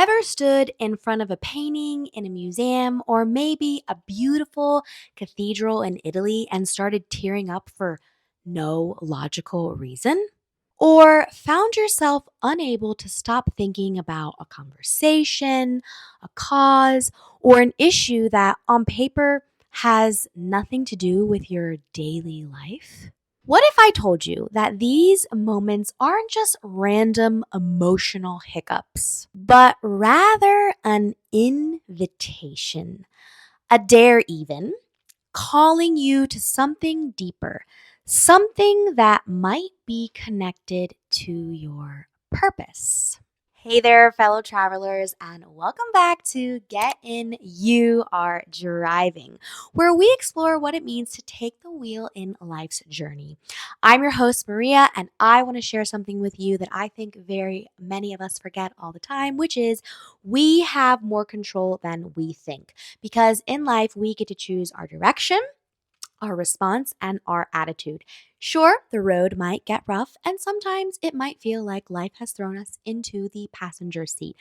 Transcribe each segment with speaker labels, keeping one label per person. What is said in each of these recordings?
Speaker 1: Ever stood in front of a painting in a museum or maybe a beautiful cathedral in Italy and started tearing up for no logical reason? Or found yourself unable to stop thinking about a conversation, a cause, or an issue that on paper has nothing to do with your daily life? What if I told you that these moments aren't just random emotional hiccups, but rather an invitation, a dare even, calling you to something deeper, something that might be connected to your purpose? Hey there, fellow travelers, and welcome back to Get In, You Are Driving, where we explore what it means to take the wheel in life's journey. I'm your host, Maria, and I want to share something with you that I think very many of us forget all the time, which is we have more control than we think. Because in life, we get to choose our direction, our response, and our attitude. Sure, the road might get rough, and sometimes it might feel like life has thrown us into the passenger seat.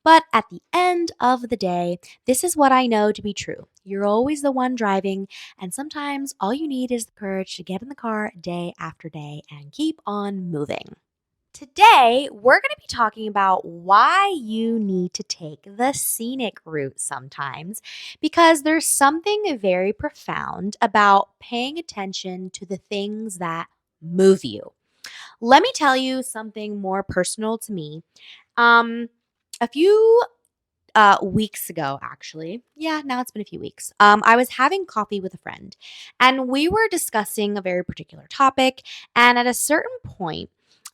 Speaker 1: But at the end of the day, this is what I know to be true. You're always the one driving, and sometimes all you need is the courage to get in the car day after day and keep on moving. Today, we're going to be talking about why you need to take the scenic route sometimes, because there's something very profound about paying attention to the things that move you. Let me tell you something more personal to me. Um, a few weeks ago, actually. Yeah, now it's been a few weeks. I was having coffee with a friend and we were discussing a very particular topic. And at a certain point,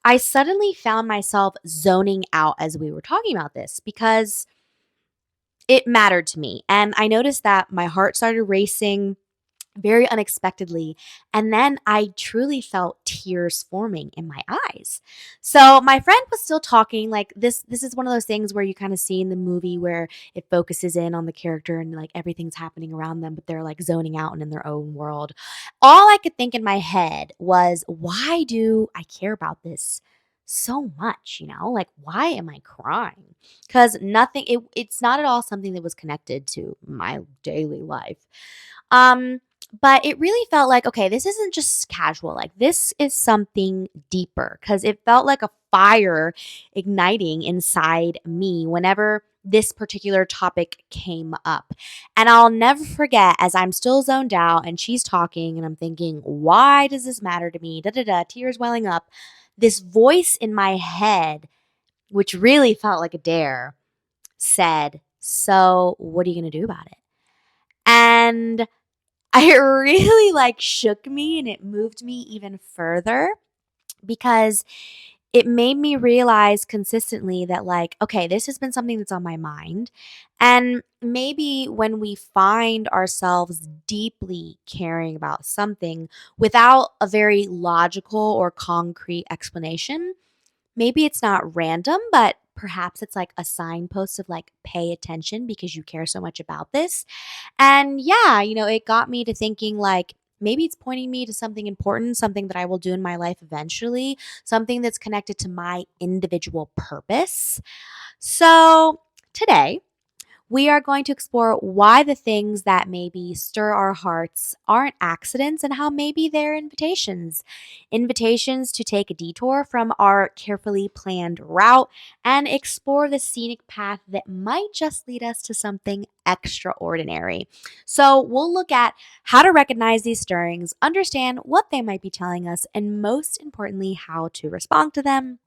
Speaker 1: I suddenly found myself zoning out as we were talking about this because it mattered to me. And I noticed that my heart started racing very unexpectedly. And then I truly felt tears forming in my eyes. So my friend was still talking like this is one of those things where you kind of see in the movie where it focuses in on the character and like everything's happening around them, but they're like zoning out and in their own world. All I could think in my head was, why do I care about this so much? Like, why am I crying? Because it's not at all something that was connected to my daily life. But it really felt like, okay, this isn't just casual. Like, this is something deeper because it felt like a fire igniting inside me whenever this particular topic came up. And I'll never forget as I'm still zoned out and she's talking and I'm thinking, why does this matter to me? Da da da, tears welling up. This voice in my head, which really felt like a dare, said, so what are you going to do about it? And it really like shook me and it moved me even further because it made me realize consistently that like, okay, this has been something that's on my mind. And maybe when we find ourselves deeply caring about something without a very logical or concrete explanation, maybe it's not random, but perhaps it's like a signpost of like, pay attention because you care so much about this. And yeah, it got me to thinking like, maybe it's pointing me to something important, something that I will do in my life eventually, something that's connected to my individual purpose. So today, we are going to explore why the things that maybe stir our hearts aren't accidents and how maybe they're invitations. Invitations to take a detour from our carefully planned route and explore the scenic path that might just lead us to something extraordinary. So, we'll look at how to recognize these stirrings, understand what they might be telling us, and most importantly, how to respond to them.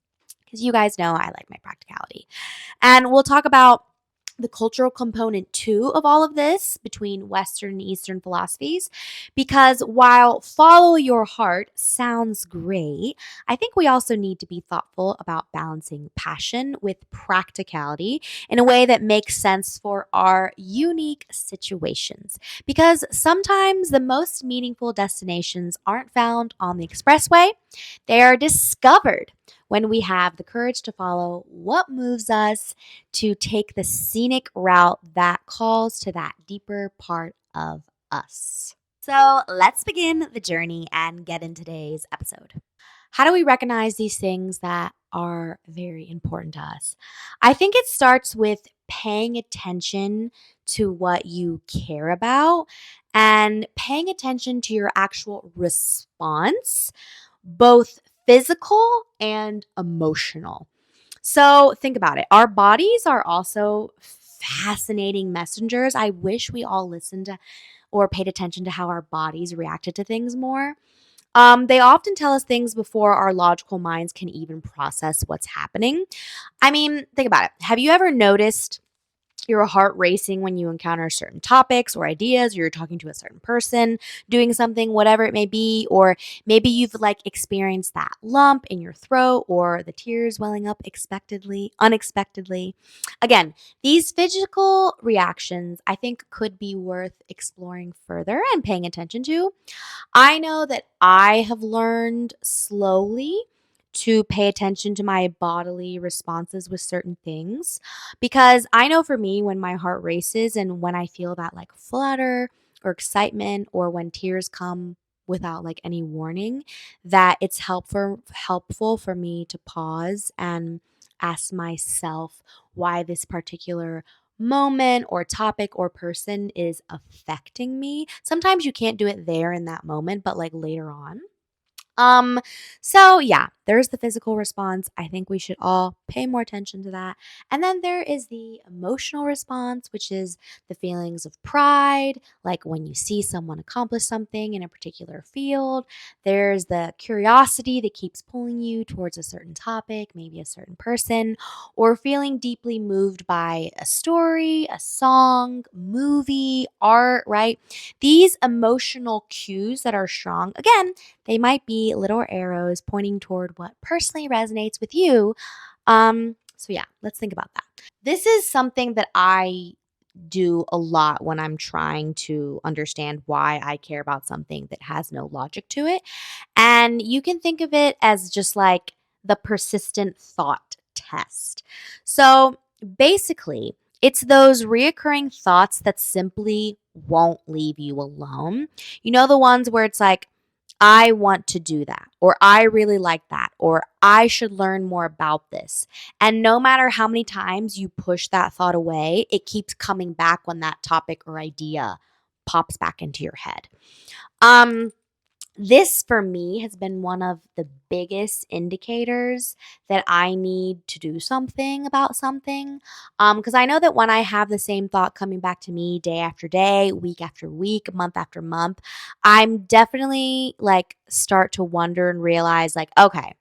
Speaker 1: Because you guys know I like my practicality. And we'll talk about the cultural component too of all of this between Western and Eastern philosophies. Because while follow your heart sounds great, I think we also need to be thoughtful about balancing passion with practicality in a way that makes sense for our unique situations. Because sometimes the most meaningful destinations aren't found on the expressway, they are discovered when we have the courage to follow what moves us to take the scenic route that calls to that deeper part of us. So let's begin the journey and get in today's episode. How do we recognize these things that are very important to us? I think it starts with paying attention to what you care about and paying attention to your actual response, both physical and emotional. So think about it. Our bodies are also fascinating messengers. I wish we all listened to or paid attention to how our bodies reacted to things more. They often tell us things before our logical minds can even process what's happening. I mean, think about it. Have you ever noticed your heart racing when you encounter certain topics or ideas, or you're talking to a certain person, doing something, whatever it may be, or maybe you've like experienced that lump in your throat or the tears welling up unexpectedly. Again, these physical reactions I think could be worth exploring further and paying attention to. I know that I have learned slowly to pay attention to my bodily responses with certain things because I know for me, when my heart races and when I feel that like flutter or excitement or when tears come without like any warning, that it's helpful for me to pause and ask myself why this particular moment or topic or person is affecting me. Sometimes you can't do it there in that moment, but like later on. Um, so yeah, there's the physical response. I think we should all pay more attention to that. And then there is the emotional response, which is the feelings of pride, like when you see someone accomplish something in a particular field. There's the curiosity that keeps pulling you towards a certain topic, maybe a certain person, or feeling deeply moved by a story, a song, movie, art, right? These emotional cues that are strong, again, they might be little arrows pointing toward what personally resonates with you. So yeah, let's think about that. This is something that I do a lot when I'm trying to understand why I care about something that has no logic to it. And you can think of it as just like the persistent thought test. So basically, it's those reoccurring thoughts that simply won't leave you alone. You know, the ones where it's like, I want to do that, or I really like that, or I should learn more about this. And no matter how many times you push that thought away, it keeps coming back when that topic or idea pops back into your head. Um, this for me has been one of the biggest indicators that I need to do something about something. Because I know that when I have the same thought coming back to me day after day, week after week, month after month, I'm definitely like start to wonder and realize like, okay,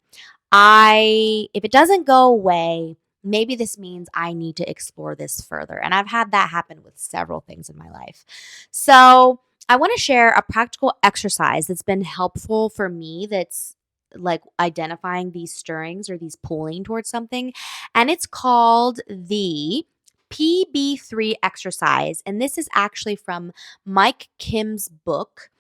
Speaker 1: if it doesn't go away, maybe this means I need to explore this further. And I've had that happen with several things in my life. So, I want to share a practical exercise that's been helpful for me that's like identifying these stirrings or these pulling towards something. And it's called the PB3 exercise. And this is actually from Mike Kim's book,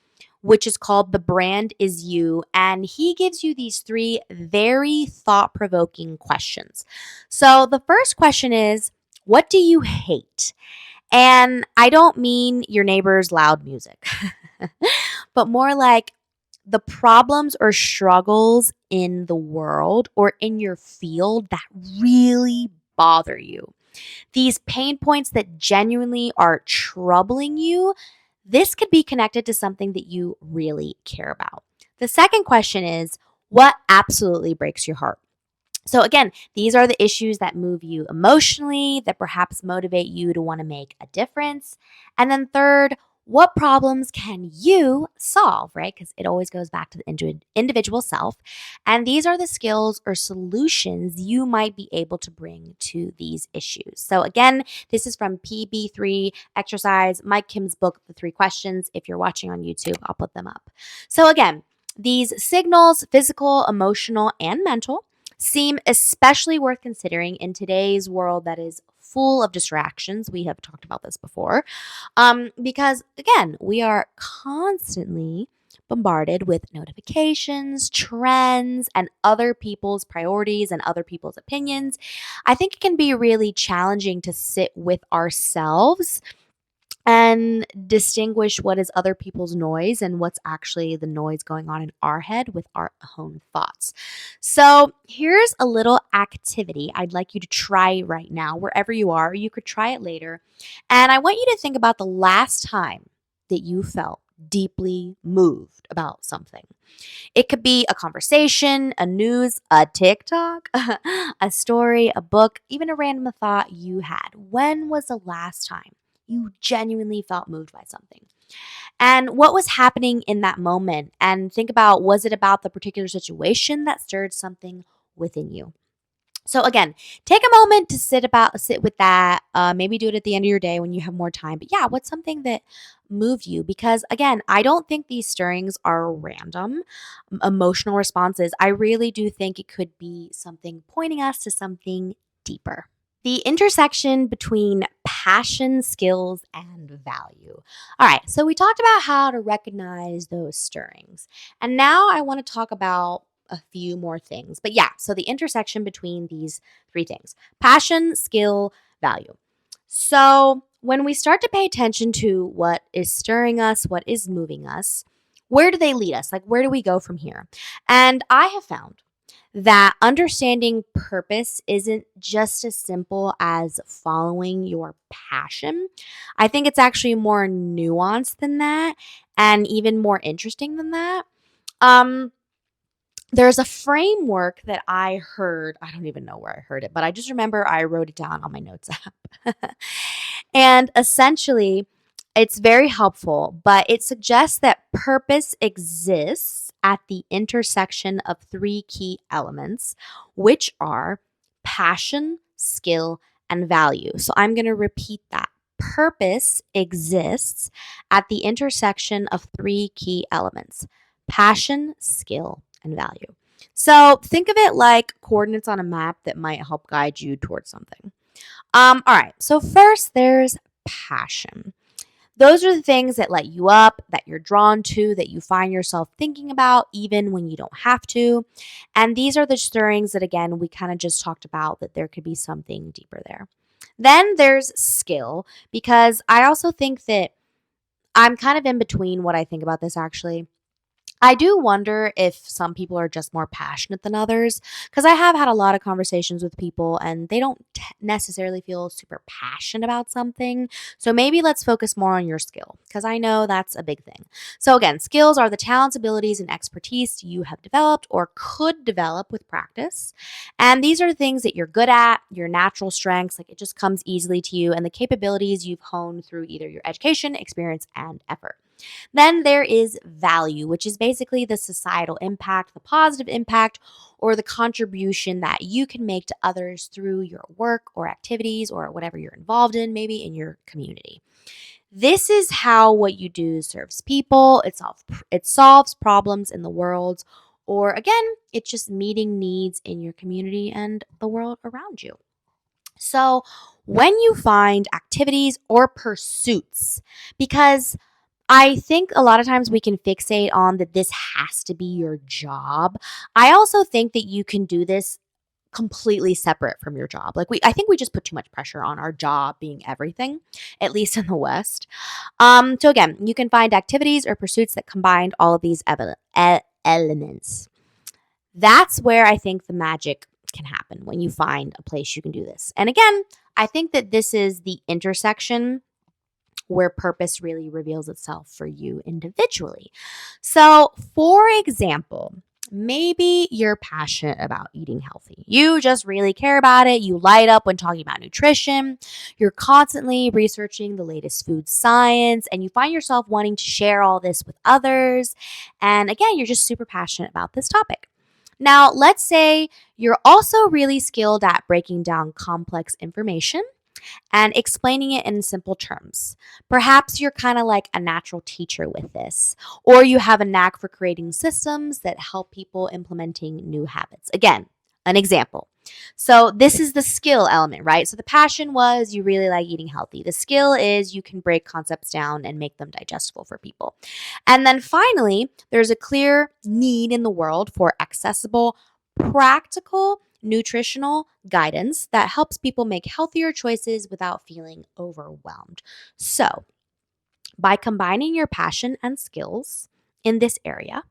Speaker 1: which is called The Brand Is You. And he gives you these three very thought provoking questions. So the first question is, what do you hate? And I don't mean your neighbor's loud music, but more like the problems or struggles in the world or in your field that really bother you. These pain points that genuinely are troubling you, this could be connected to something that you really care about. The second question is, what absolutely breaks your heart? So, again, these are the issues that move you emotionally, that perhaps motivate you to want to make a difference. And then, third, what problems can you solve, right? Because it always goes back to the individual self. And these are the skills or solutions you might be able to bring to these issues. So, again, this is from PB3 exercise, Mike Kim's book, The Three Questions. If you're watching on YouTube, I'll put them up. So, again, these signals, physical, emotional, and mental, seem especially worth considering in today's world that is full of distractions. We have talked about this before. Because again, we are constantly bombarded with notifications, trends, and other people's priorities and other people's opinions. I think it can be really challenging to sit with ourselves and distinguish what is other people's noise and what's actually the noise going on in our head with our own thoughts. So, here's a little activity I'd like you to try right now, wherever you are. You could try it later. And I want you to think about the last time that you felt deeply moved about something. It could be a conversation, a news, a TikTok, a story, a book, even a random thought you had. When was the last time you genuinely felt moved by something? And what was happening in that moment? And think about, was it about the particular situation that stirred something within you? So again, take a moment to sit with that. Maybe do it at the end of your day when you have more time. But yeah, what's something that moved you? Because again, I don't think these stirrings are random emotional responses. I really do think it could be something pointing us to something deeper. The intersection between passion, skills, and value. All right, so we talked about how to recognize those stirrings. And now I want to talk about a few more things. But yeah, so the intersection between these three things: passion, skill, value. So when we start to pay attention to what is stirring us, what is moving us, where do they lead us? Like, where do we go from here? And I have found that understanding purpose isn't just as simple as following your passion. I think it's actually more nuanced than that and even more interesting than that. Um, there's a framework that I heard. I don't even know where I heard it, but I just remember I wrote it down on my notes app. And essentially, it's very helpful, but it suggests that purpose exists at the intersection of three key elements, which are passion, skill, and value. So I'm going to repeat that. Purpose exists at the intersection of three key elements: passion, skill, and value. So think of it like coordinates on a map that might help guide you towards something. All right. So first there's passion. Those are the things that light you up, that you're drawn to, that you find yourself thinking about even when you don't have to. And these are the stirrings that, again, we kind of just talked about, that there could be something deeper there. Then there's skill, because I also think that I'm kind of in between what I think about this actually. I do wonder if some people are just more passionate than others, because I have had a lot of conversations with people and they don't necessarily feel super passionate about something. So maybe let's focus more on your skill, because I know that's a big thing. So again, skills are the talents, abilities, and expertise you have developed or could develop with practice. And these are things that you're good at, your natural strengths, like it just comes easily to you, and the capabilities you've honed through either your education, experience, and effort. Then there is value, which is basically the societal impact, the positive impact, or the contribution that you can make to others through your work or activities or whatever you're involved in, maybe in your community. This is how what you do serves people, it solves problems in the world, or again, it's just meeting needs in your community and the world around you. So, when you find activities or pursuits, because I think a lot of times we can fixate on that this has to be your job. I also think that you can do this completely separate from your job. I think we just put too much pressure on our job being everything, at least in the West. So again, you can find activities or pursuits that combine all of these elements. That's where I think the magic can happen, when you find a place you can do this. And again, I think that this is the intersection where purpose really reveals itself for you individually. So, for example, maybe you're passionate about eating healthy. You just really care about it. You light up when talking about nutrition. You're constantly researching the latest food science, and you find yourself wanting to share all this with others. And again, you're just super passionate about this topic. Now, let's say you're also really skilled at breaking down complex information and explaining it in simple terms. Perhaps you're kind of like a natural teacher with this, or you have a knack for creating systems that help people implementing new habits. Again, an example. So, this is the skill element, right? So, the passion was you really like eating healthy. The skill is you can break concepts down and make them digestible for people. And then finally, there's a clear need in the world for accessible, practical, nutritional guidance that helps people make healthier choices without feeling overwhelmed. So, By combining your passion and skills in this area,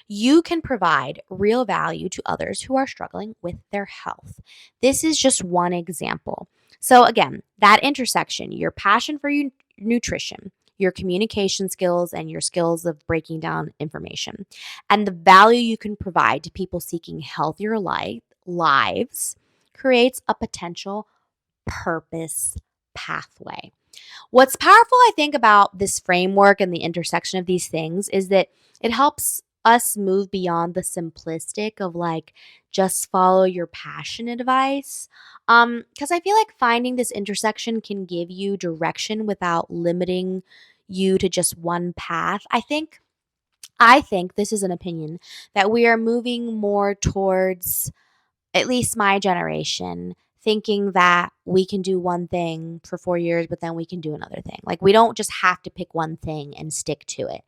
Speaker 1: you can provide real value to others who are struggling with their health. This is just one example. So, again, that intersection, your passion for nutrition, your communication skills, and your skills of breaking down information, and the value you can provide to people seeking healthier lives creates a potential purpose pathway. What's powerful, I think, about this framework and the intersection of these things is that it helps us move beyond the simplistic of like just follow your passion advice. Because I feel like finding this intersection can give you direction without limiting you to just one path. I think this is an opinion that we are moving more towards, at least my generation, thinking that we can do one thing for 4 years, but then we can do another thing. Like, we don't just have to pick one thing and stick to it.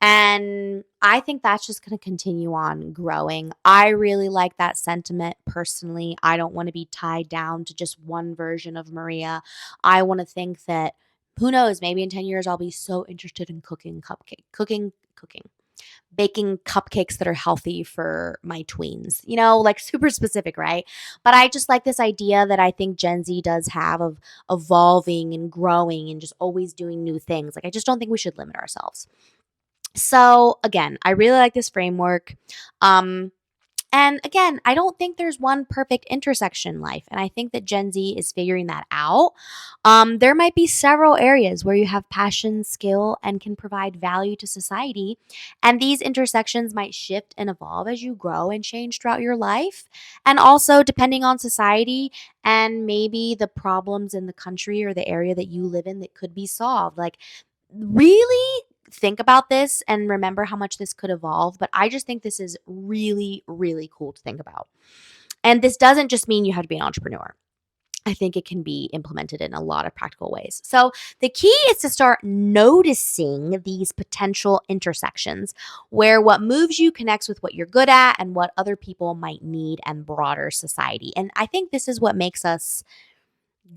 Speaker 1: And I think that's just going to continue on growing. I really like that sentiment personally. I don't want to be tied down to just one version of Maria. I want to think that, who knows, maybe in 10 years I'll be so interested in cooking, baking cupcakes that are healthy for my tweens, like super specific, right? But I just like this idea that I think Gen Z does have of evolving and growing and just always doing new things. Like, I just don't think we should limit ourselves. So, again, I really like this framework. Um, and again, I don't think there's one perfect intersection in life. And I think that Gen Z is figuring that out. There might be several areas where you have passion, skill, and can provide value to society. And these intersections might shift and evolve as you grow and change throughout your life. And also, depending on society and maybe the problems in the country or the area that you live in that could be solved. Like, really think about this and remember how much this could evolve. But I just think this is really, really cool to think about. And this doesn't just mean you have to be an entrepreneur. I think it can be implemented in a lot of practical ways. So the key is to start noticing these potential intersections where what moves you connects with what you're good at and what other people might need and broader society. And I think this is what makes us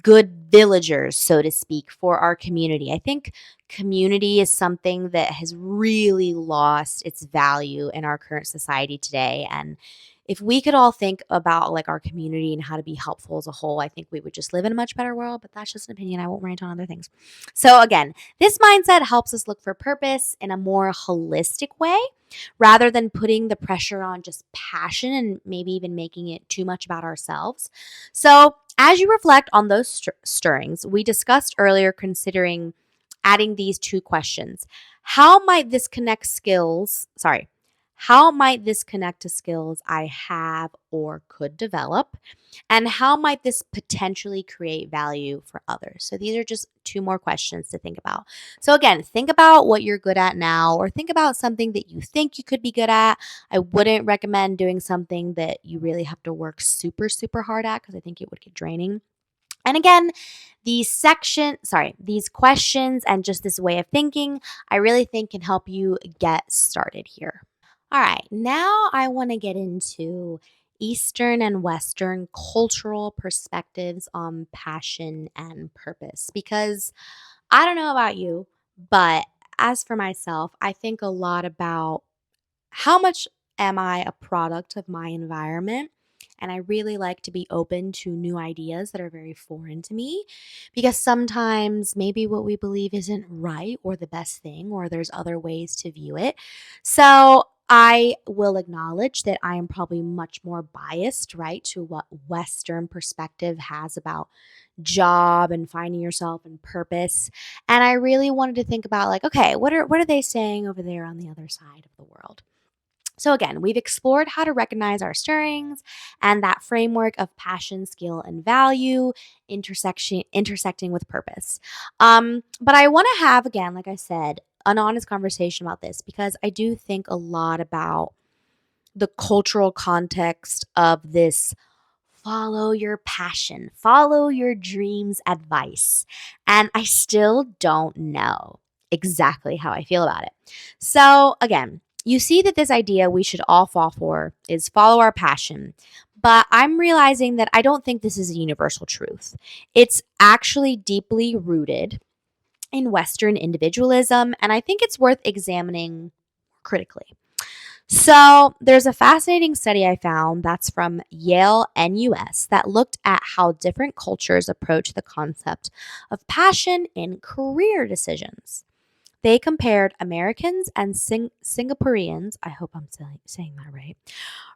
Speaker 1: good villagers, so to speak, for our community. I think community is something that has really lost its value in our current society today. And if we could all think about like our community and how to be helpful as a whole, I think we would just live in a much better world. But that's just an opinion. I won't rant on other things. So again, this mindset helps us look for purpose in a more holistic way rather than putting the pressure on just passion and maybe even making it too much about ourselves. So, as you reflect on those stirrings, we discussed earlier considering adding these two questions. How might this connect skills? Sorry. How might this connect to skills I have or could develop? And how might this potentially create value for others? So these are just two more questions to think about. So again, think about what you're good at now, or think about something that you think you could be good at. I wouldn't recommend doing something that you really have to work super, super hard at because I think it would get draining. And again, these questions and just this way of thinking, I really think can help you get started here. All right, now I want to get into Eastern and Western cultural perspectives on passion and purpose because I don't know about you, but as for myself, I think a lot about how much am I a product of my environment? And I really like to be open to new ideas that are very foreign to me because sometimes maybe what we believe isn't right or the best thing, or there's other ways to view it. So I will acknowledge that I am probably much more biased, right, to what Western perspective has about job and finding yourself and purpose. And I really wanted to think about like, okay, what are they saying over there on the other side of the world? So, again, we've explored how to recognize our stirrings and that framework of passion, skill, and value intersecting with purpose. But I want to have, again, like I said, an honest conversation about this because I do think a lot about the cultural context of this follow your passion, follow your dreams advice. And I still don't know exactly how I feel about it. So, again, you see that this idea we should all fall for is follow our passion. But I'm realizing that I don't think this is a universal truth. It's actually deeply rooted in Western individualism, and I think it's worth examining critically. So, there's a fascinating study I found that's from Yale and US that looked at how different cultures approach the concept of passion in career decisions. They compared Americans and Singaporeans, I hope I'm saying that right,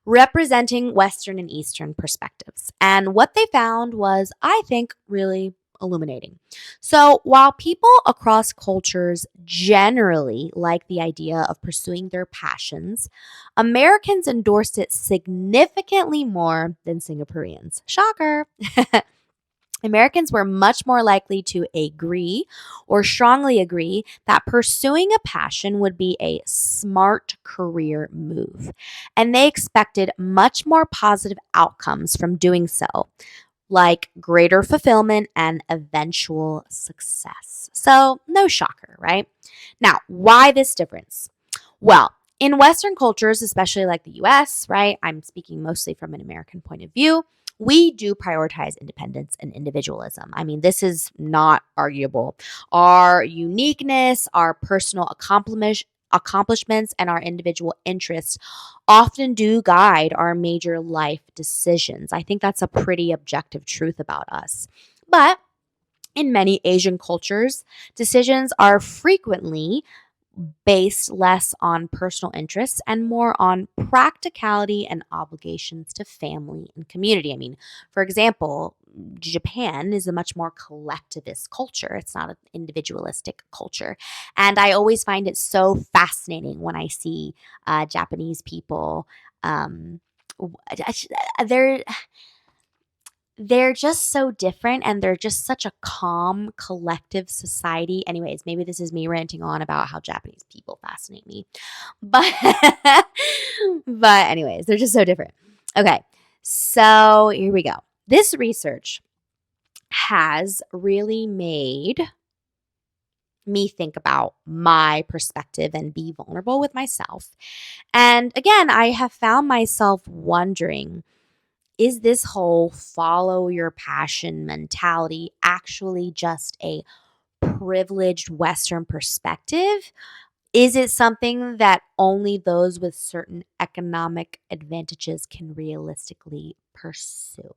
Speaker 1: representing Western and Eastern perspectives. And what they found was, I think, really illuminating. So, while people across cultures generally like the idea of pursuing their passions, Americans endorsed it significantly more than Singaporeans. Shocker. Americans were much more likely to agree or strongly agree that pursuing a passion would be a smart career move. And they expected much more positive outcomes from doing so, like greater fulfillment and eventual success. So, no shocker, right? Now, why this difference? Well, in Western cultures, especially like the US, right? I'm speaking mostly from an American point of view. We do prioritize independence and individualism. I mean, this is not arguable. Our uniqueness, our personal accomplishments, and our individual interests often do guide our major life decisions. I think that's a pretty objective truth about us. But in many Asian cultures, decisions are frequently based less on personal interests and more on practicality and obligations to family and community. I mean, for example, Japan is a much more collectivist culture. It's not an individualistic culture. And I always find it so fascinating when I see Japanese people. They're they're just so different and they're just such a calm, collective society. Anyways, maybe this is me ranting on about how Japanese people fascinate me. But but anyways, they're just so different. Okay. So, here we go. This research has really made me think about my perspective and be vulnerable with myself. And again, I have found myself wondering, is this whole follow your passion mentality actually just a privileged Western perspective? Is it something that only those with certain economic advantages can realistically pursue?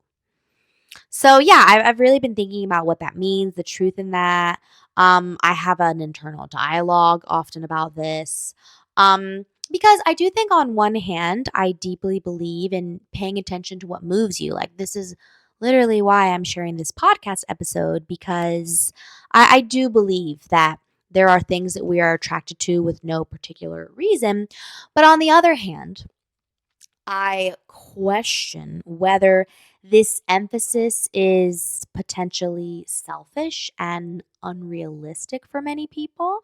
Speaker 1: So yeah, I've really been thinking about what that means, the truth in that. I have an internal dialogue often about this. Because I do think on one hand, I deeply believe in paying attention to what moves you. Like this is literally why I'm sharing this podcast episode because I do believe that there are things that we are attracted to with no particular reason. But on the other hand, I question whether this emphasis is potentially selfish and unrealistic for many people.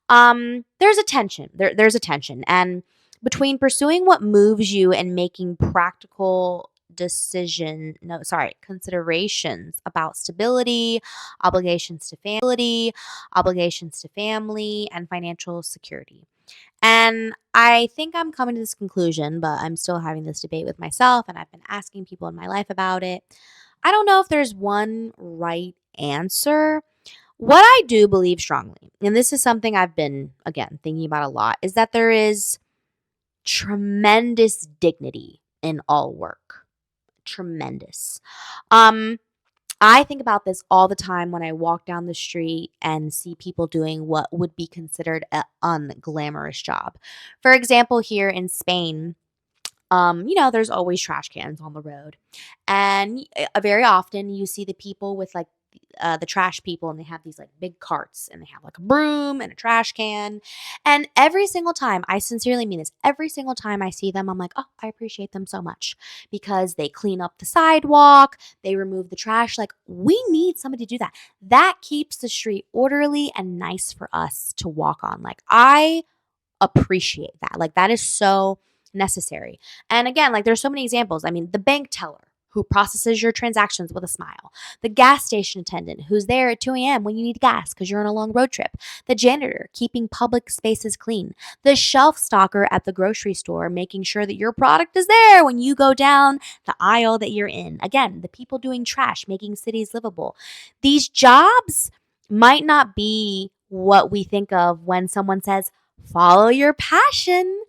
Speaker 1: There's a tension. There's a tension, and between pursuing what moves you and making practical considerations about stability, obligations to family, and financial security. And I think I'm coming to this conclusion, but I'm still having this debate with myself, and I've been asking people in my life about it. I don't know if there's one right answer. What I do believe strongly, and this is something I've been, again, thinking about a lot, is that there is tremendous dignity in all work. Tremendous. Um, I think about this all the time when I walk down the street and see people doing what would be considered an unglamorous job. For example, here in Spain, there's always trash cans on the road. And very often you see the people with like the trash people and they have these like big carts and they have like a broom and a trash can. And every single time, I sincerely mean this, every single time I see them, I'm like, oh, I appreciate them so much because they clean up the sidewalk, they remove the trash. Like, we need somebody to do that. That keeps the street orderly and nice for us to walk on. Like, I appreciate that. Like that is so necessary. And again, like there's so many examples. I mean, the bank teller who processes your transactions with a smile, the gas station attendant who's there at 2 a.m. when you need gas because you're on a long road trip, the janitor keeping public spaces clean, the shelf stocker at the grocery store making sure that your product is there when you go down the aisle that you're in. Again, the people doing trash, making cities livable. These jobs might not be what we think of when someone says, follow your passion,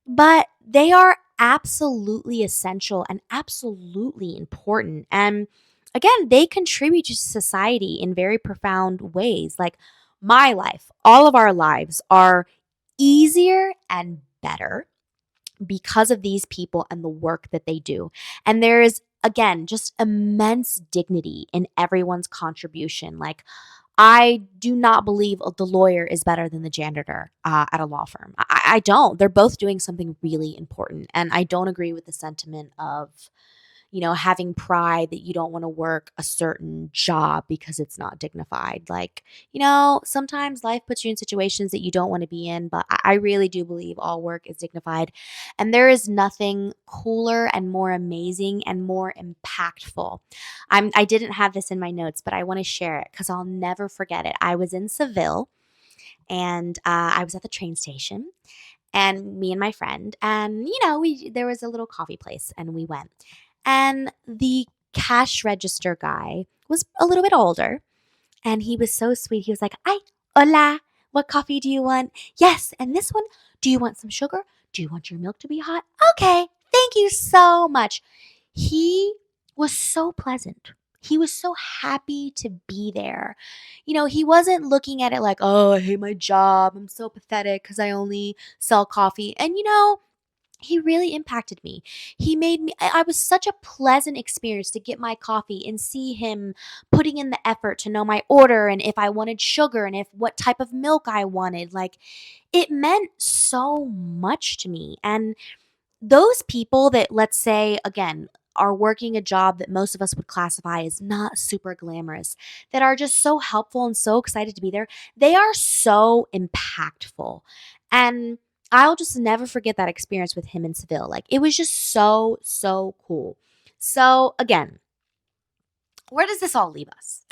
Speaker 1: but they are absolutely essential and absolutely important. And again, they contribute to society in very profound ways. Like my life, all of our lives are easier and better because of these people and the work that they do. And there is, again, just immense dignity in everyone's contribution. Like, I do not believe the lawyer is better than the janitor at a law firm. I don't. They're both doing something really important. And I don't agree with the sentiment of, having pride that you don't want to work a certain job because it's not dignified. Like, sometimes life puts you in situations that you don't want to be in, but I really do believe all work is dignified. And there is nothing cooler and more amazing and more impactful. I didn't have this in my notes, but I want to share it because I'll never forget it. I was in Seville and I was at the train station and me and my friend and we there was a little coffee place and we went and the cash register guy was a little bit older and he was so sweet. He was like, "Ay, hola, what coffee do you want? Yes, and this one, do you want some sugar? Do you want your milk to be hot? Okay, thank you so much." He was so pleasant. He was so happy to be there. He wasn't looking at it like, "Oh, I hate my job. I'm so pathetic because I only sell coffee." And he really impacted me. He made me I was such a pleasant experience to get my coffee and see him putting in the effort to know my order and if I wanted sugar and if what type of milk I wanted. Like it meant so much to me. And those people that, let's say, again, are working a job that most of us would classify as not super glamorous, that are just so helpful and so excited to be there, they are so impactful. And I'll just never forget that experience with him in Seville. Like, it was just so, so cool. So, again, where does this all leave us?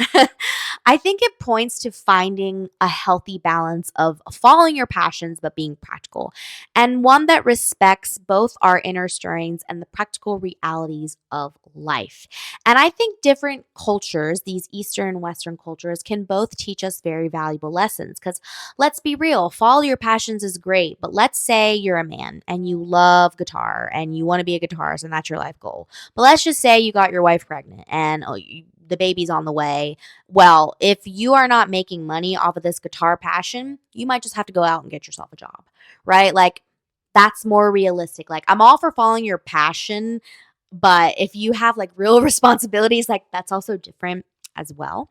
Speaker 1: I think it points to finding a healthy balance of following your passions but being practical, and one that respects both our inner stirrings and the practical realities of life. And I think different cultures, these Eastern and Western cultures, can both teach us very valuable lessons. Because let's be real, follow your passions is great, but let's say you're a man and you love guitar and you want to be a guitarist and that's your life goal. But let's just say you got your wife pregnant and the baby's on the way. Well, if you are not making money off of this guitar passion, you might just have to go out and get yourself a job, right? Like, that's more realistic. Like, I'm all for following your passion, but if you have like real responsibilities, like that's also different as well.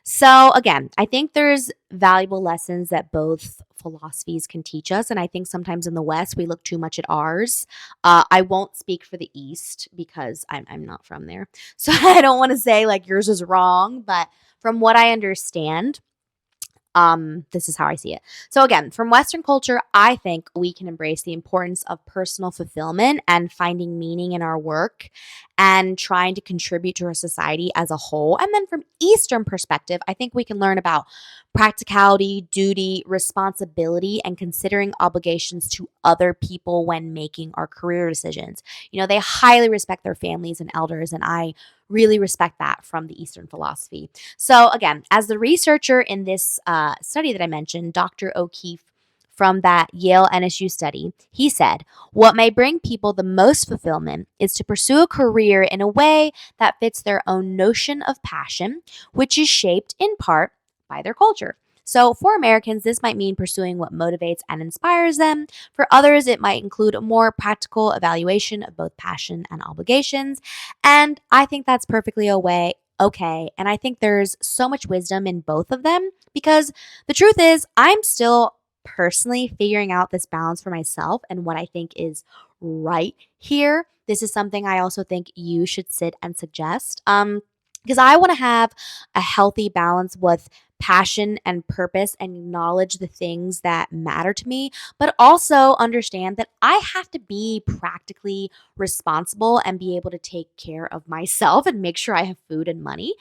Speaker 1: So, again, I think there's valuable lessons that both philosophies can teach us. And I think sometimes in the West, we look too much at ours. I won't speak for the East because I'm not from there. So, I don't want to say like yours is wrong. But from what I understand, this is how I see it. So again, from Western culture, I think we can embrace the importance of personal fulfillment and finding meaning in our work and trying to contribute to our society as a whole. And then from Eastern perspective, I think we can learn about practicality, duty, responsibility, and considering obligations to other people when making our career decisions. They highly respect their families and elders, and I really respect that from the Eastern philosophy. So, again, as the researcher in this study that I mentioned, Dr. O'Keefe from that Yale NSU study, he said, "What may bring people the most fulfillment is to pursue a career in a way that fits their own notion of passion, which is shaped in part by their culture." So, for Americans, this might mean pursuing what motivates and inspires them. For others, it might include a more practical evaluation of both passion and obligations. And I think that's perfectly okay. And I think there's so much wisdom in both of them because the truth is, I'm still personally figuring out this balance for myself and what I think is right here. This is something I also think you should sit and suggest. Because I want to have a healthy balance with passion and purpose and acknowledge the things that matter to me, but also understand that I have to be practically responsible and be able to take care of myself and make sure I have food and money.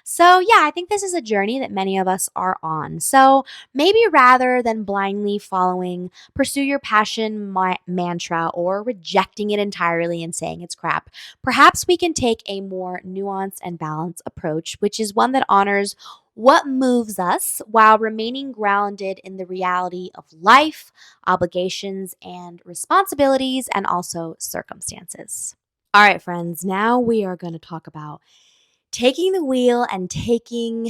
Speaker 1: So, yeah, I think this is a journey that many of us are on. So, maybe rather than blindly following pursue your passion mantra or rejecting it entirely and saying it's crap, perhaps we can take a more nuanced and balanced approach, which is one that honors what moves us while remaining grounded in the reality of life, obligations, and responsibilities, and also circumstances. All right, friends, now we are going to talk about taking the wheel and taking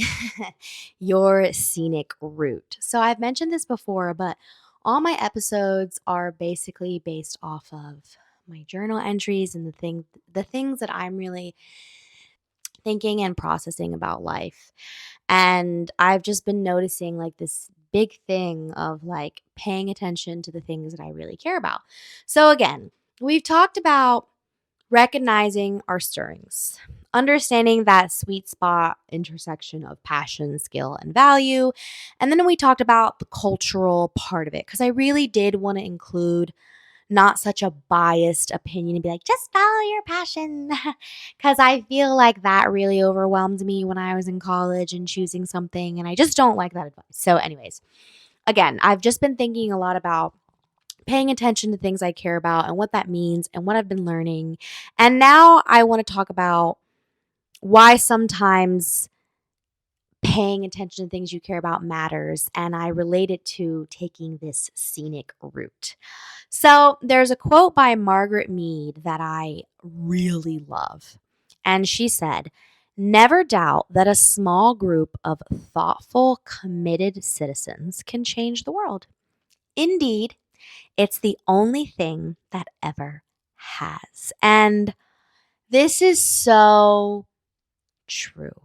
Speaker 1: your scenic route. So, I've mentioned this before, but all my episodes are basically based off of my journal entries and the things that I'm really thinking and processing about life. And I've just been noticing like this big thing of like paying attention to the things that I really care about. So again, we've talked about recognizing our stirrings, understanding that sweet spot intersection of passion, skill, and value. And then we talked about the cultural part of it because I really did want to include not such a biased opinion and be like, just follow your passion. Because I feel like that really overwhelmed me when I was in college and choosing something. And I just don't like that advice. So, anyways, again, I've just been thinking a lot about paying attention to things I care about and what that means and what I've been learning. And now I want to talk about why sometimes paying attention to things you care about matters. And I relate it to taking this scenic route. So there's a quote by Margaret Mead that I really love. And she said, "Never doubt that a small group of thoughtful, committed citizens can change the world. Indeed, it's the only thing that ever has." And this is so true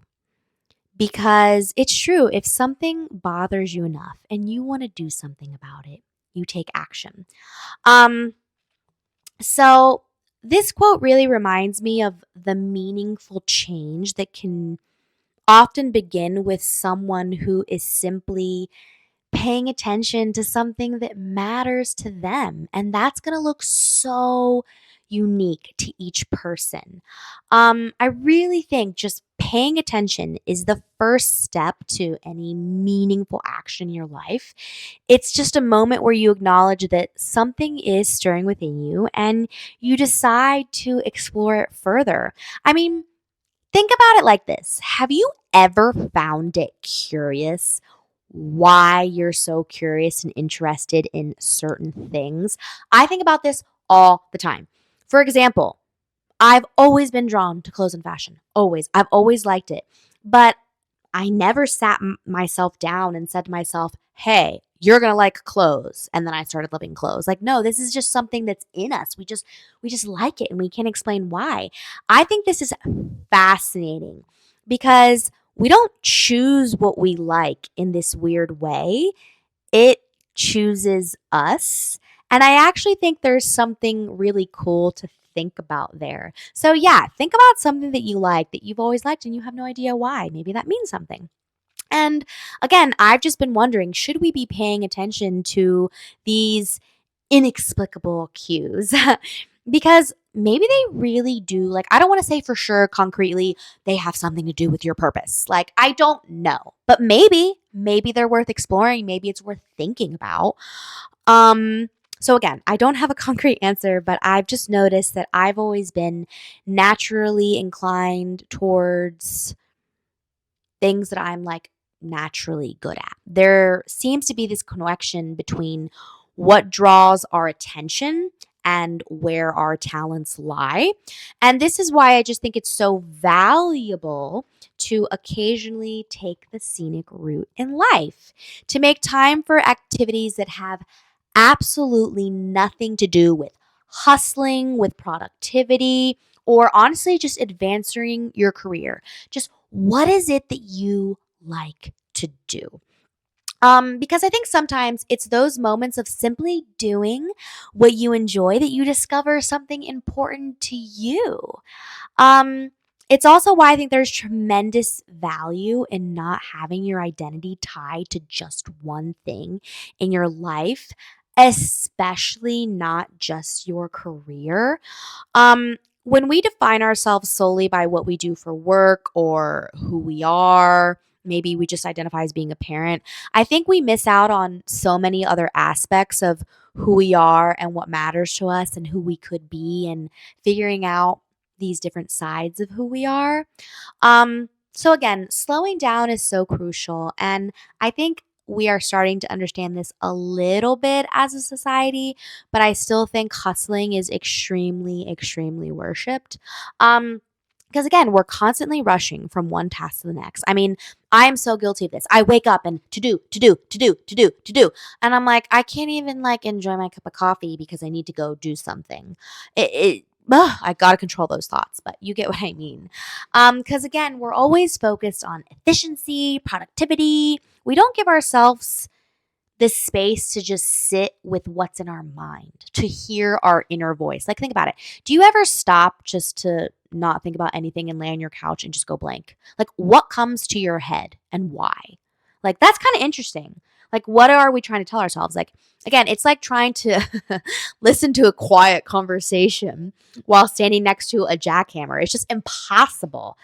Speaker 1: because it's true. If something bothers you enough and you want to do something about it, you take action. Um, So, this quote really reminds me of the meaningful change that can often begin with someone who is simply paying attention to something that matters to them. And that's going to look so unique to each person. I really think just paying attention is the first step to any meaningful action in your life. It's just a moment where you acknowledge that something is stirring within you and you decide to explore it further. I mean, think about it like this. Have you ever found it curious why you're so curious and interested in certain things? I think about this all the time. For example, I've always been drawn to clothes and fashion. Always. I've always liked it. But I never sat myself down and said to myself, "Hey, you're going to like clothes." And then I started loving clothes. Like, no, this is just something that's in us. We just like it and we can't explain why. I think this is fascinating because we don't choose what we like in this weird way. It chooses us. And I actually think there's something really cool to think about there. So, yeah, think about something that you like, that you've always liked, and you have no idea why. Maybe that means something. And again, I've just been wondering, should we be paying attention to these inexplicable cues? Because maybe they really do. Like, I don't want to say for sure concretely they have something to do with your purpose. Like, I don't know. But maybe they're worth exploring. Maybe it's worth thinking about. Um, so again, I don't have a concrete answer, but I've just noticed that I've always been naturally inclined towards things that I'm like naturally good at. There seems to be this connection between what draws our attention and where our talents lie. And this is why I just think it's so valuable to occasionally take the scenic route in life, to make time for activities that have absolutely nothing to do with hustling, with productivity, or honestly just advancing your career. Just what is it that you like to do? Because I think sometimes it's those moments of simply doing what you enjoy that you discover something important to you. Um, it's also why I think there's tremendous value in not having your identity tied to just one thing in your life, especially not just your career. When we define ourselves solely by what we do for work or who we are, maybe we just identify as being a parent, I think we miss out on so many other aspects of who we are and what matters to us and who we could be and figuring out these different sides of who we are. So, again, slowing down is so crucial. And I think we are starting to understand this a little bit as a society, but I still think hustling is extremely, extremely worshipped. Um, because again, we're constantly rushing from one task to the next. I mean, I am so guilty of this. I wake up and to do, to do, to do, to do, to do. And I'm like, I can't even like enjoy my cup of coffee because I need to go do something. I got to control those thoughts, but you get what I mean. Because again, we're always focused on efficiency, productivity. We don't give ourselves this space to just sit with what's in our mind, to hear our inner voice. Like, think about it. Do you ever stop just to not think about anything and lay on your couch and just go blank? Like, what comes to your head and why? Like, that's kind of interesting. Like, what are we trying to tell ourselves? Like, again, it's like trying to listen to a quiet conversation while standing next to a jackhammer. It's just impossible.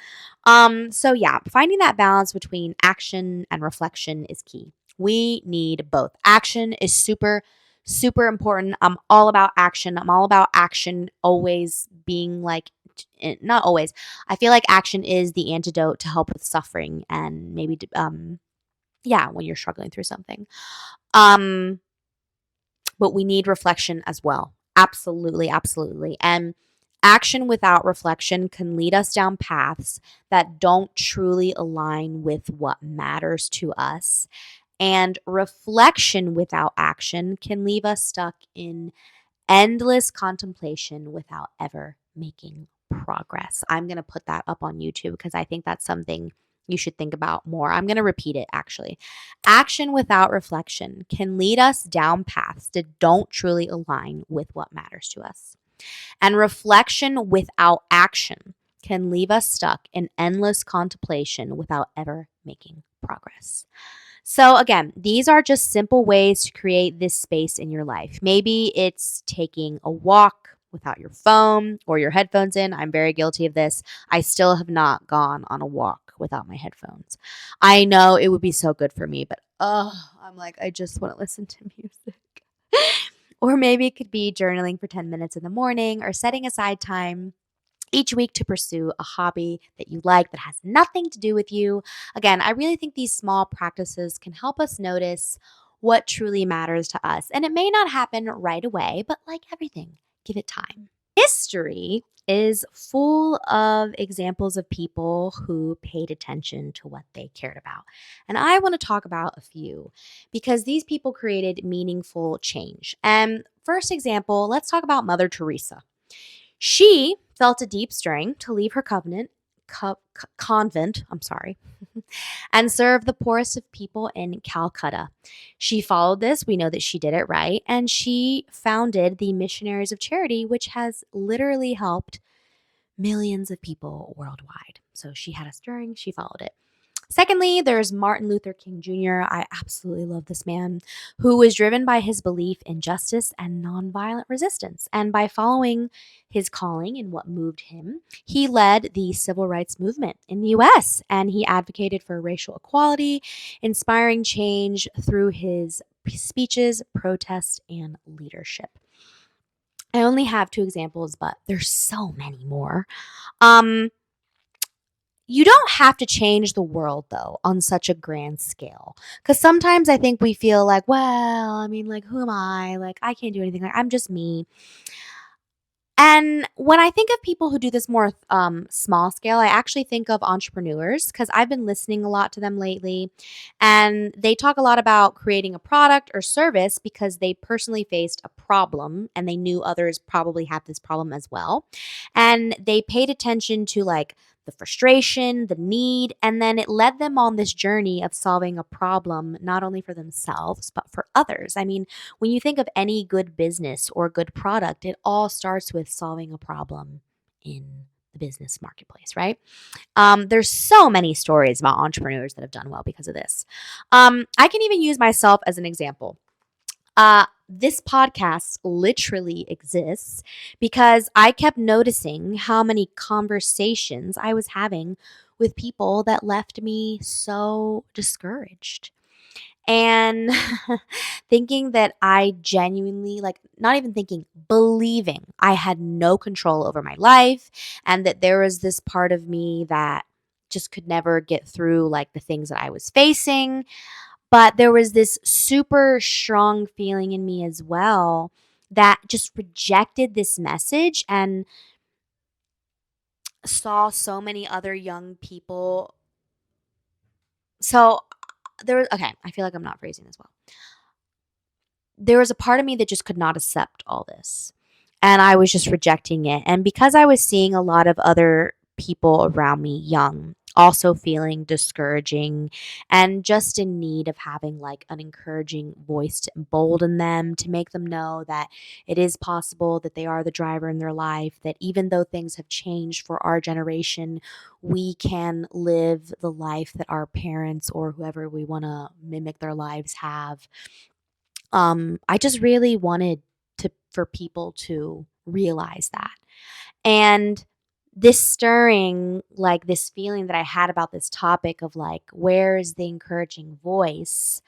Speaker 1: So yeah, finding that balance between action and reflection is key. We need both. Action is super, super important. I'm all about action. I'm all about action always being like, not always. I feel like action is the antidote to help with suffering and maybe, yeah, when you're struggling through something. Um, but we need reflection as well. Absolutely, absolutely. And action without reflection can lead us down paths that don't truly align with what matters to us. And reflection without action can leave us stuck in endless contemplation without ever making progress. I'm going to put that up on YouTube because I think that's something you should think about more. I'm going to repeat it actually. Action without reflection can lead us down paths that don't truly align with what matters to us. And reflection without action can leave us stuck in endless contemplation without ever making progress. So, again, these are just simple ways to create this space in your life. Maybe it's taking a walk without your phone or your headphones in. I'm very guilty of this. I still have not gone on a walk without my headphones. I know it would be so good for me, but I'm like, I just want to listen to music. Or maybe it could be journaling for 10 minutes in the morning or setting aside time each week to pursue a hobby that you like that has nothing to do with you. Again, I really think these small practices can help us notice what truly matters to us. And it may not happen right away, but like everything, give it time. History is full of examples of people who paid attention to what they cared about. And I want to talk about a few because these people created meaningful change. And first example, let's talk about Mother Teresa. She felt a deep stirring to leave her convent, and serve the poorest of people in Calcutta. She followed this. We know that she did it right. And she founded the Missionaries of Charity, which has literally helped millions of people worldwide. So she had a stirring, she followed it. Secondly, there's Martin Luther King Jr. I absolutely love this man who was driven by his belief in justice and nonviolent resistance. And by following his calling and what moved him, he led the civil rights movement in the US and he advocated for racial equality, inspiring change through his speeches, protests, and leadership. I only have two examples, but there's so many more. Um, you don't have to change the world though on such a grand scale. Cuz sometimes I think we feel like, well, I mean, like who am I? Like I can't do anything. Like I'm just me. And when I think of people who do this more small scale, I actually think of entrepreneurs because I've been listening a lot to them lately. And they talk a lot about creating a product or service because they personally faced a problem and they knew others probably have this problem as well. And they paid attention to like the frustration, the need, and then it led them on this journey of solving a problem, not only for themselves, but for others. I mean, when you think of any good business or good product, it all starts with solving a problem in the business marketplace, right? There's so many stories about entrepreneurs that have done well because of this. I can even use myself as an example. This podcast literally exists because I kept noticing how many conversations I was having with people that left me so discouraged and thinking that I genuinely, like, not even thinking, believing I had no control over my life and that there was this part of me that just could never get through like the things that I was facing. But there was this super strong feeling in me as well that just rejected this message and saw so many other young people. So there was, okay, I feel like I'm not phrasing this well. There was a part of me that just could not accept all this. And I was just rejecting it. And because I was seeing a lot of other people around me young, also feeling discouraging and just in need of having like an encouraging voice to embolden them, to make them know that it is possible, that they are the driver in their life, that even though things have changed for our generation, we can live the life that our parents or whoever we want to mimic their lives have. I just really wanted to for people to realize that. And this stirring, like this feeling that I had about this topic of like, where is the encouraging voice?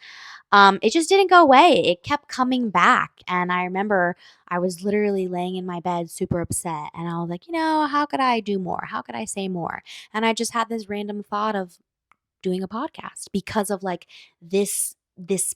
Speaker 1: It just didn't go away. It kept coming back. And I remember I was literally laying in my bed super upset. And I was like, how could I do more? How could I say more? And I just had this random thought of doing a podcast because of like this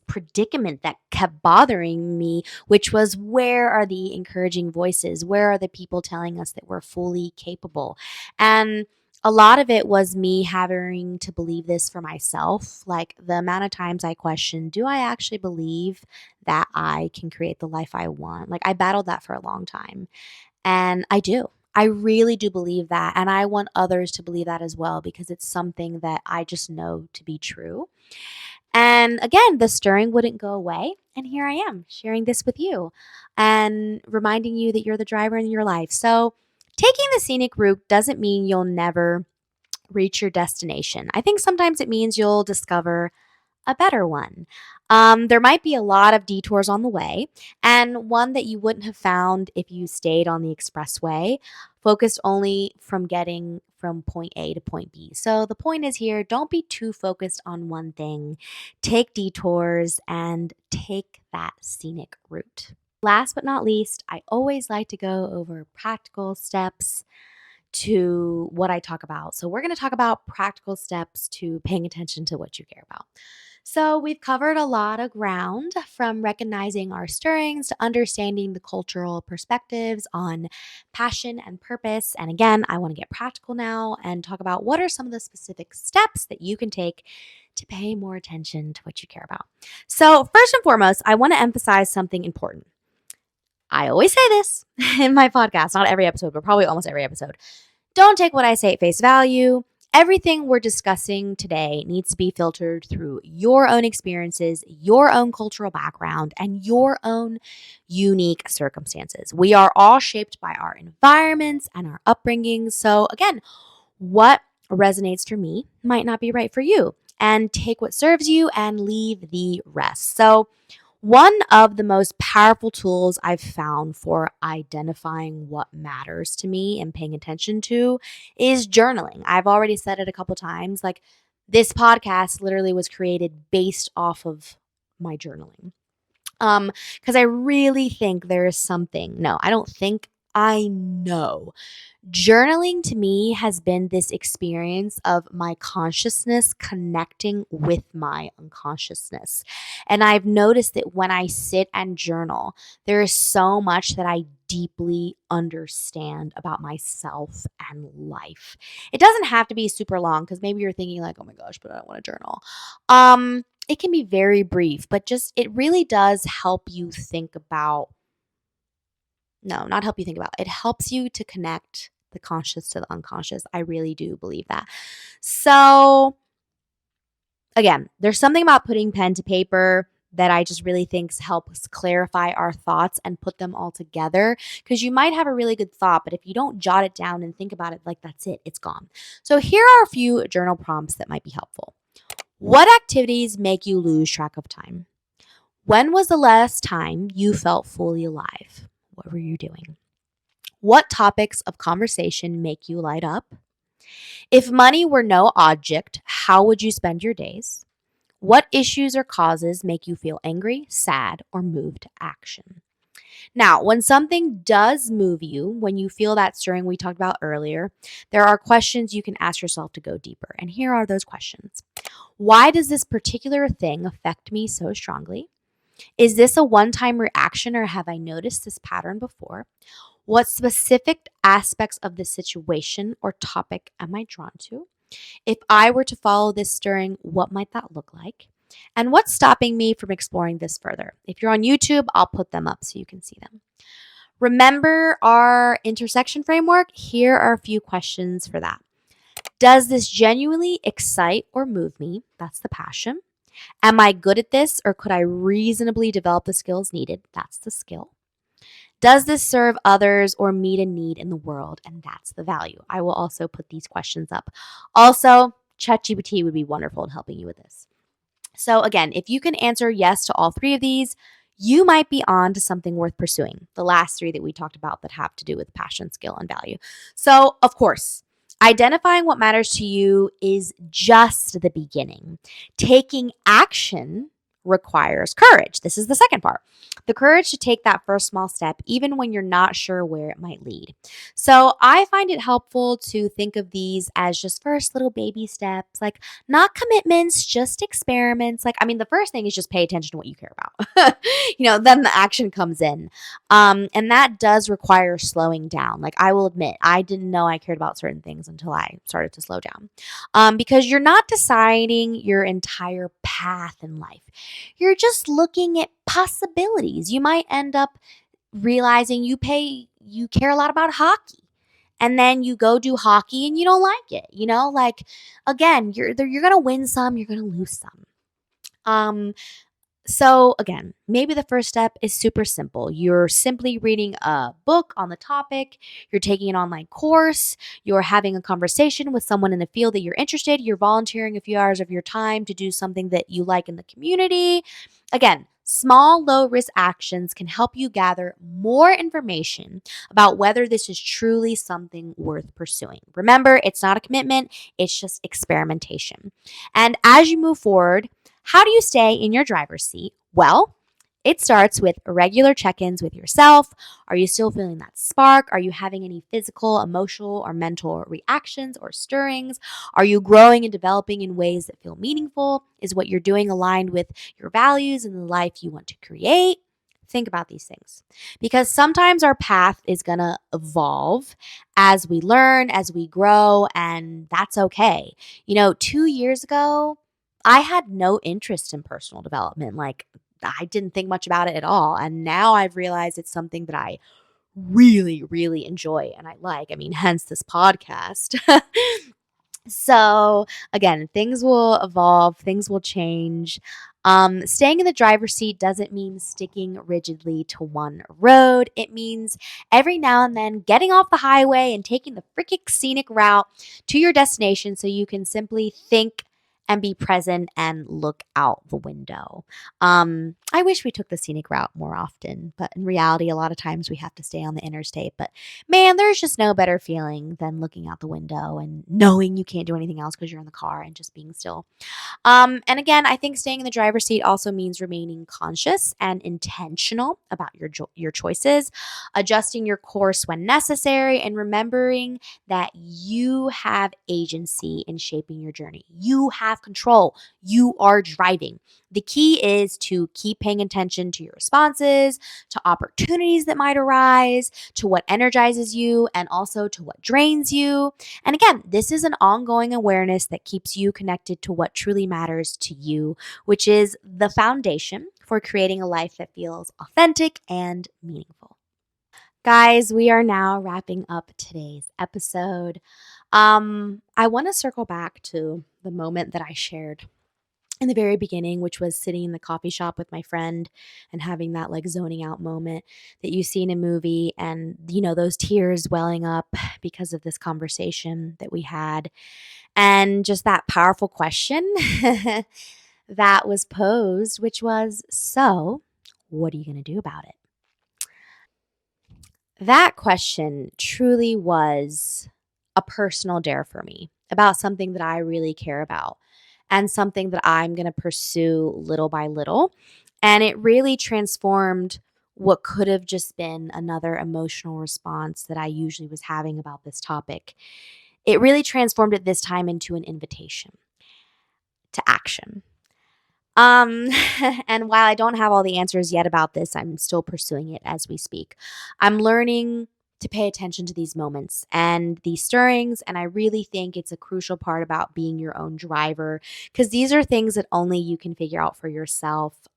Speaker 1: predicament that kept bothering me, which was, where are the encouraging voices? Where are the people telling us that we're fully capable? And a lot of it was me having to believe this for myself. Like the amount of times I questioned, do I actually believe that I can create the life I want? Like I battled that for a long time. And I do. I really do believe that. And I want others to believe that as well because it's something that I just know to be true. And again, the stirring wouldn't go away. And here I am sharing this with you and reminding you that you're the driver in your life. So, taking the scenic route doesn't mean you'll never reach your destination. I think sometimes it means you'll discover a better one. There might be a lot of detours on the way, and one that you wouldn't have found if you stayed on the expressway, focused only from getting from point A to point B. So the point is here, don't be too focused on one thing. Take detours and take that scenic route. Last but not least, I always like to go over practical steps to what I talk about. So, we're going to talk about practical steps to paying attention to what you care about. So, we've covered a lot of ground from recognizing our stirrings to understanding the cultural perspectives on passion and purpose. And again, I want to get practical now and talk about what are some of the specific steps that you can take to pay more attention to what you care about. So, first and foremost, I want to emphasize something important. I always say this in my podcast, not every episode, but probably almost every episode. Don't take what I say at face value. Everything we're discussing today needs to be filtered through your own experiences, your own cultural background, and your own unique circumstances. We are all shaped by our environments and our upbringings. So, again, what resonates for me might not be right for you. And take what serves you and leave the rest. So, one of the most powerful tools I've found for identifying what matters to me and paying attention to is journaling. I've already said it a couple times. Like this podcast literally was created based off of my journaling. Because I really think there is something. No, I don't think, I know. Journaling to me has been this experience of my consciousness connecting with my unconsciousness. And I've noticed that when I sit and journal, there is so much that I deeply understand about myself and life. It doesn't have to be super long because maybe you're thinking like, "Oh my gosh, but I don't want to journal." It can be very brief, but just it really does help you think about, no, not help you think about. It helps you to connect the conscious to the unconscious. I really do believe that. So, again, there's something about putting pen to paper that I just really think helps clarify our thoughts and put them all together. Because you might have a really good thought, but if you don't jot it down and think about it, like that's it, it's gone. So, here are a few journal prompts that might be helpful. What activities make you lose track of time? When was the last time you felt fully alive? What were you doing? What topics of conversation make you light up? If money were no object, how would you spend your days? What issues or causes make you feel angry, sad, or moved to action? Now, when something does move you, when you feel that stirring we talked about earlier, there are questions you can ask yourself to go deeper. And here are those questions. Why does this particular thing affect me so strongly? Is this a one time reaction or have I noticed this pattern before? What specific aspects of the situation or topic am I drawn to? If I were to follow this stirring, what might that look like? And what's stopping me from exploring this further? If you're on YouTube, I'll put them up so you can see them. Remember our intersection framework? Here are a few questions for that. Does this genuinely excite or move me? That's the passion. Am I good at this or could I reasonably develop the skills needed? That's the skill. Does this serve others or meet a need in the world? And that's the value. I will also put these questions up. Also, ChatGPT would be wonderful in helping you with this. So, again, if you can answer yes to all three of these, you might be on to something worth pursuing. The last three that we talked about that have to do with passion, skill, and value. So, of course, identifying what matters to you is just the beginning. Taking action requires courage. This is the second part. The courage to take that first small step, even when you're not sure where it might lead. So, I find it helpful to think of these as just first little baby steps, like not commitments, just experiments. Like, I mean, the first thing is just pay attention to what you care about. Then the action comes in. And that does require slowing down. Like, I will admit, I didn't know I cared about certain things until I started to slow down. Because you're not deciding your entire path in life, you're just looking at possibilities. You might end up realizing you care a lot about hockey and then you go do hockey and you don't like it, like again, you're going to win some, you're going to lose some. Um so again, maybe the first step is super simple. You're simply reading a book on the topic, you're taking an online course, you're having a conversation with someone in the field that you're interested, you're volunteering a few hours of your time to do something that you like in the community. Again, small low risk actions can help you gather more information about whether this is truly something worth pursuing. Remember, it's not a commitment, it's just experimentation. And as you move forward, how do you stay in your driver's seat? Well, it starts with regular check ins with yourself. Are you still feeling that spark? Are you having any physical, emotional, or mental reactions or stirrings? Are you growing and developing in ways that feel meaningful? Is what you're doing aligned with your values and the life you want to create? Think about these things because sometimes our path is going to evolve as we learn, as we grow, and that's okay. 2 years ago, I had no interest in personal development. Like, I didn't think much about it at all. And now I've realized it's something that I really, really enjoy and I like. I mean, hence this podcast. So, again, things will evolve, things will change. Staying in the driver's seat doesn't mean sticking rigidly to one road. It means every now and then getting off the highway and taking the freaking scenic route to your destination so you can simply think and be present and look out the window. I wish we took the scenic route more often, but in reality, a lot of times we have to stay on the interstate. But man, there's just no better feeling than looking out the window and knowing you can't do anything else because you're in the car and just being still. And again, I think staying in the driver's seat also means remaining conscious and intentional about your choices, adjusting your course when necessary, and remembering that you have agency in shaping your journey. You have control. You are driving. The key is to keep paying attention to your responses, to opportunities that might arise, to what energizes you, and also to what drains you. And again, this is an ongoing awareness that keeps you connected to what truly matters to you, which is the foundation for creating a life that feels authentic and meaningful. Guys, we are now wrapping up today's episode. I want to circle back to the moment that I shared in the very beginning, which was sitting in the coffee shop with my friend and having that like zoning out moment that you see in a movie and, those tears welling up because of this conversation that we had. And just that powerful question that was posed, which was, so what are you going to do about it? That question truly was a personal dare for me about something that I really care about and something that I'm going to pursue little by little. And it really transformed what could have just been another emotional response that I usually was having about this topic. It really transformed it this time into an invitation to action. Um, and while I don't have all the answers yet about this, I'm still pursuing it as we speak. I'm learning to pay attention to these moments and these stirrings, and I really think it's a crucial part about being your own driver because these are things that only you can figure out for yourself.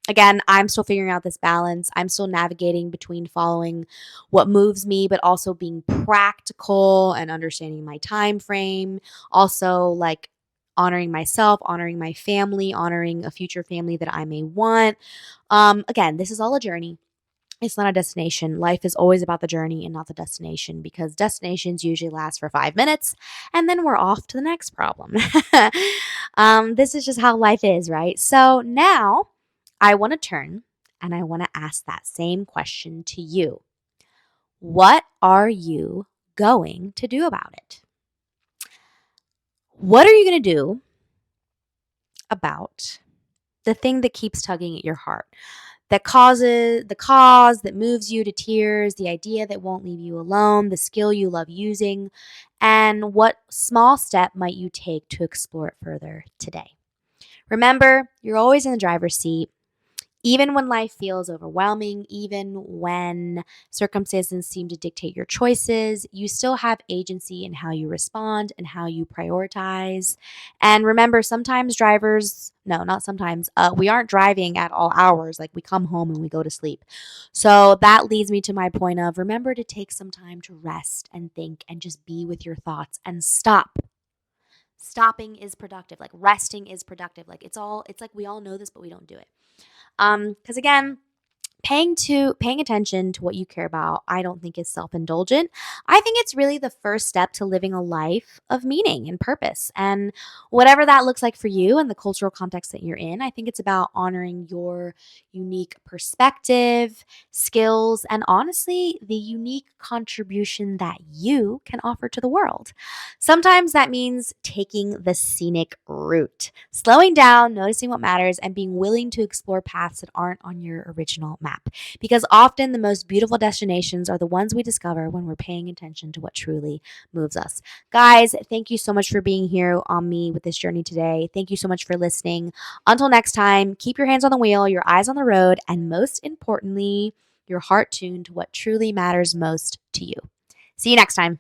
Speaker 1: Again, I'm still figuring out this balance. I'm still navigating between following what moves me, but also being practical and understanding my time frame. Also, like honoring myself, honoring my family, honoring a future family that I may want. Again, this is all a journey. It's not a destination. Life is always about the journey and not the destination because destinations usually last for 5 minutes and then we're off to the next problem. This is just how life is, right? So now I want to turn and I want to ask that same question to you. What are you going to do about it? What are you going to do about the thing that keeps tugging at your heart, that causes the cause that moves you to tears, the idea that won't leave you alone, the skill you love using, and what small step might you take to explore it further today? Remember, you're always in the driver's seat. Even when life feels overwhelming, even when circumstances seem to dictate your choices, you still have agency in how you respond and how you prioritize. And remember, sometimes drivers, no, not sometimes, we aren't driving at all hours. Like we come home and we go to sleep. So that leads me to my point of remember to take some time to rest and think and just be with your thoughts and stop. Stopping is productive. Like resting is productive. It's like we all know this, but we don't do it. Because again, paying attention to what you care about, I don't think is self-indulgent. I think it's really the first step to living a life of meaning and purpose. And whatever that looks like for you and the cultural context that you're in, I think it's about honoring your unique perspective, skills, and honestly, the unique contribution that you can offer to the world. Sometimes that means taking the scenic route, slowing down, noticing what matters, and being willing to explore paths that aren't on your original map. Because often the most beautiful destinations are the ones we discover when we're paying attention to what truly moves us. Guys, thank you so much for being here on me with this journey today. Thank you so much for listening. Until next time, keep your hands on the wheel, your eyes on the road, and most importantly, your heart tuned to what truly matters most to you. See you next time.